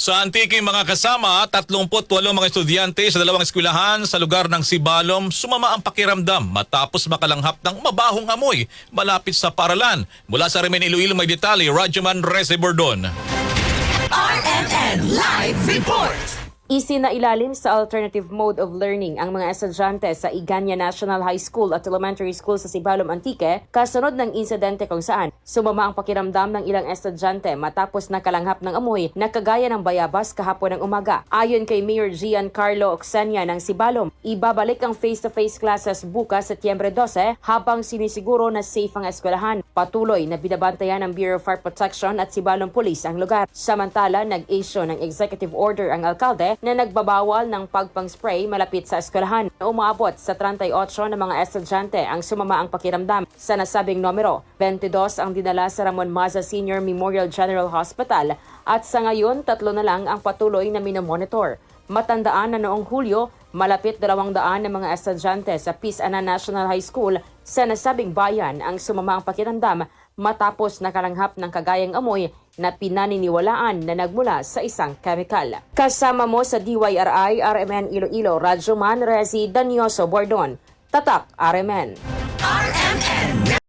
Sa Antique, mga kasama, 38 mga estudyante sa dalawang eskwelahan sa lugar ng Sibalom sumama ang pakiramdam matapos makalanghap ng mabahong amoy malapit sa paaralan. Mula sa Remen Iloilo may detalye, Rajuman Reze Bordon. RMN Live Report! Isinailalim sa alternative mode of learning ang mga estudyante sa Iganya National High School at Elementary School sa Sibalom, Antique kasunod ng insidente kung saan sumama ang pakiramdam ng ilang estudyante matapos nakalanghap ng amoy na kagaya ng bayabas kahapon ng umaga. Ayon kay Mayor Giancarlo Oxenia ng Sibalom, ibabalik ang face-to-face classes bukas Setyembre 12 habang sinisiguro na safe ang eskwelahan. Patuloy na binabantayan ng Bureau of Fire Protection at Sibalom Police ang lugar. Samantala, nag-issue ng executive order ang alkalde na nagbabawal ng pagpang-spray malapit sa eskwelahan. Umaabot sa 38 na mga estudyante ang sumama ang pakiramdam. Sa nasabing numero, 22 ang dinala sa Ramon Maza Senior Memorial General Hospital at sa ngayon 3 na lang ang patuloy na minomonitor. Matandaan na noong Hulyo, malapit 200 na mga estudyante sa Peace Ana National High School sa nasabing bayan ang sumama ang pakiramdam matapos nakalanghap ng kagayang amoy na pinaniniwalaan na nagmula sa isang kemikal. Kasama mo sa DYRI, RMN Iloilo, Rajuman Rezi Danioso Bordon. Tatak, RMN. RMN